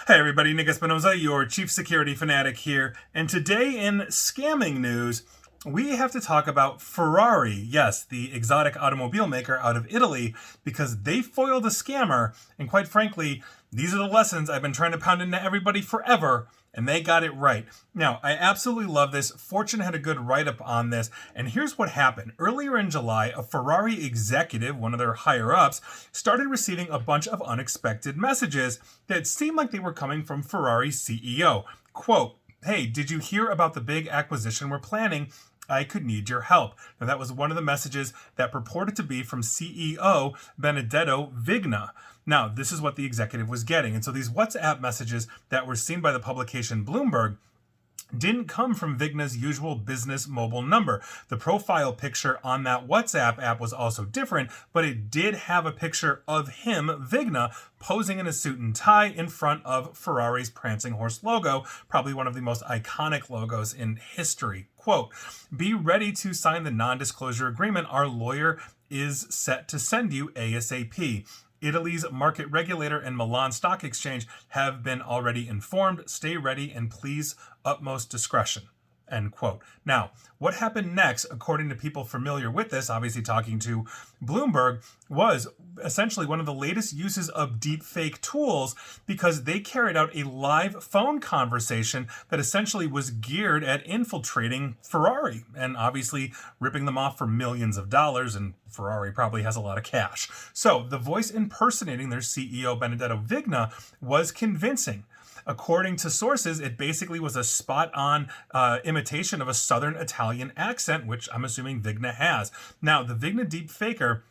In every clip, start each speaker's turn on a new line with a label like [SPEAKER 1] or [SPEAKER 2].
[SPEAKER 1] Hey everybody, Nick Espinoza, your chief security fanatic here, and today in scamming news, we have to talk about Ferrari, yes, the exotic automobile maker out of Italy, because they foiled a scammer, and quite frankly, these are the lessons I've been trying to pound into everybody forever, and they got it right. Now, I absolutely love this. Fortune had a good write-up on this, and here's what happened. Earlier in July, a Ferrari executive, one of their higher-ups, started receiving a bunch of unexpected messages that seemed like they were coming from Ferrari's CEO. Quote, "Hey, did you hear about the big acquisition we're planning? I could need your help." Now, that was one of the messages that purported to be from CEO Benedetto Vigna. Now, this is what the executive was getting. And so these WhatsApp messages that were seen by the publication Bloomberg didn't come from Vigna's usual business mobile number. The profile picture on that WhatsApp app was also different, but it did have a picture of him, Vigna, posing in a suit and tie in front of Ferrari's prancing horse logo, probably one of the most iconic logos in history. Quote, "Be ready to sign the non-disclosure agreement. Our lawyer is set to send you ASAP. Italy's market regulator and Milan Stock Exchange have been already informed. Stay ready and please utmost discretion." End quote. Now, what happened next, according to people familiar with this, obviously talking to Bloomberg, was essentially one of the latest uses of deepfake tools because they carried out a live phone conversation that essentially was geared at infiltrating Ferrari and obviously ripping them off for millions of dollars, and Ferrari probably has a lot of cash. So the voice impersonating their CEO, Benedetto Vigna, was convincing. According to sources, it basically was a spot-on imitation of a Southern Italian accent, which I'm assuming Vigna has. Now, the Vigna deepfaker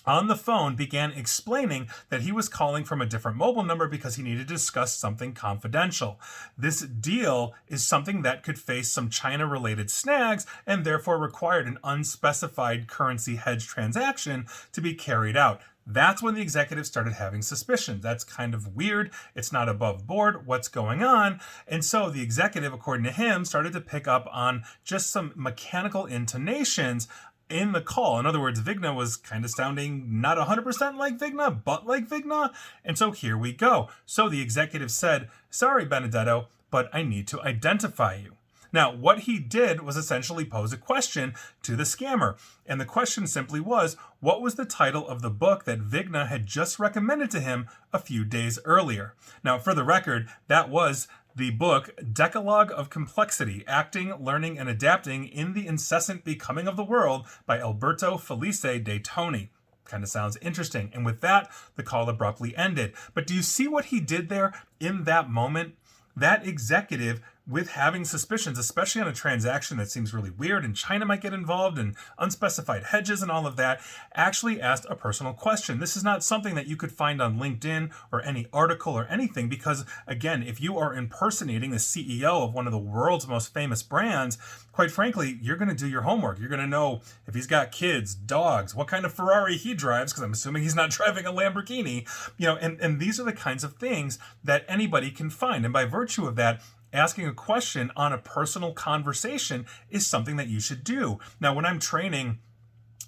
[SPEAKER 1] on the phone began explaining that he was calling from a different mobile number because he needed to discuss something confidential. This deal is something that could face some China-related snags and therefore required an unspecified currency hedge transaction to be carried out. That's when the executive started having suspicions. That's kind of weird. It's not above board. What's going on? And so the executive, according to him, started to pick up on just some mechanical intonations in the call. In other words, Vigna was kind of sounding not 100% like Vigna, but like Vigna. And so here we go. So the executive said, "Sorry, Benedetto, but I need to identify you." Now, what he did was essentially pose a question to the scammer. And the question simply was, what was the title of the book that Vigna had just recommended to him a few days earlier? Now, for the record, that was the book Decalogue of Complexity, Acting, Learning, and Adapting in the Incessant Becoming of the World by Alberto Felice de Toni. Kind of sounds interesting. And with that, the call abruptly ended. But do you see what he did there in that moment? That executive, with having suspicions, especially on a transaction that seems really weird and China might get involved and unspecified hedges and all of that, actually asked a personal question. This is not something that you could find on LinkedIn or any article or anything because, again, if you are impersonating the CEO of one of the world's most famous brands, quite frankly, you're going to do your homework. You're going to know if he's got kids, dogs, what kind of Ferrari he drives, because I'm assuming he's not driving a Lamborghini, and these are the kinds of things that anybody can find. And by virtue of that, asking a question on a personal conversation is something that you should do. Now, when I'm training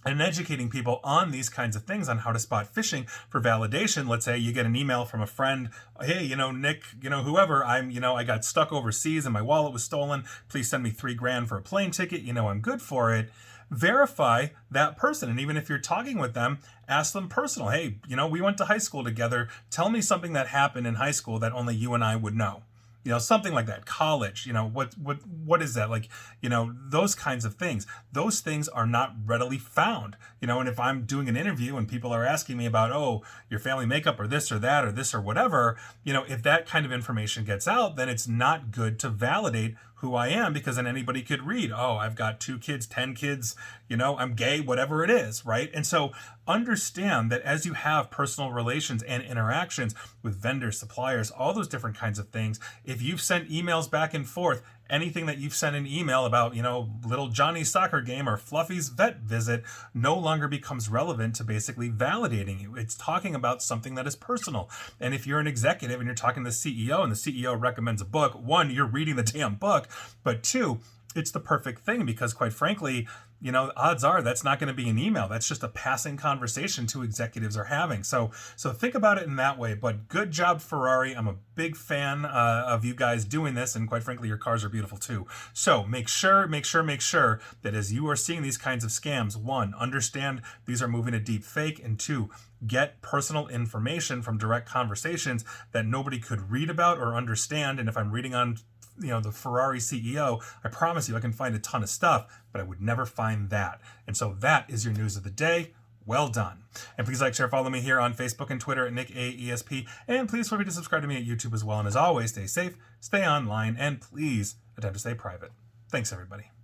[SPEAKER 1] and educating people on these kinds of things, on how to spot phishing for validation, let's say you get an email from a friend, "Hey, Nick, whoever, I got stuck overseas and my wallet was stolen. Please send me $3,000 for a plane ticket. I'm good for it." Verify that person. And even if you're talking with them, ask them personal. "Hey, we went to high school together. Tell me something that happened in high school that only you and I would know." Something like that. College, what is that? Like, those kinds of things. Those things are not readily found. And if I'm doing an interview and people are asking me about, "Oh, your family makeup or this or that or this or whatever," if that kind of information gets out, then it's not good to validate who I am, because then anybody could read, "Oh, I've got 2 kids, 10 kids, I'm gay," whatever it is, right? And so understand that as you have personal relations and interactions with vendors, suppliers, all those different kinds of things, if you've sent emails back and forth, anything that you've sent an email about, little Johnny's soccer game or Fluffy's vet visit no longer becomes relevant to basically validating you. It's talking about something that is personal. And if you're an executive and you're talking to the CEO and the CEO recommends a book, one, you're reading the damn book, but two, it's the perfect thing because, quite frankly, odds are that's not going to be an email. That's just a passing conversation two executives are having. So think about it in that way. But good job, Ferrari. I'm a big fan of you guys doing this, and quite frankly, your cars are beautiful too. So make sure that as you are seeing these kinds of scams, one, understand these are moving to deep fake, and two, get personal information from direct conversations that nobody could read about or understand. And if I'm reading on the Ferrari CEO, I promise you I can find a ton of stuff, but I would never find that. And so that is your news of the day. Well done. And please like, share, follow me here on Facebook and Twitter at NickAESP. And please feel free to subscribe to me at YouTube as well. And as always, stay safe, stay online, and please attempt to stay private. Thanks, everybody.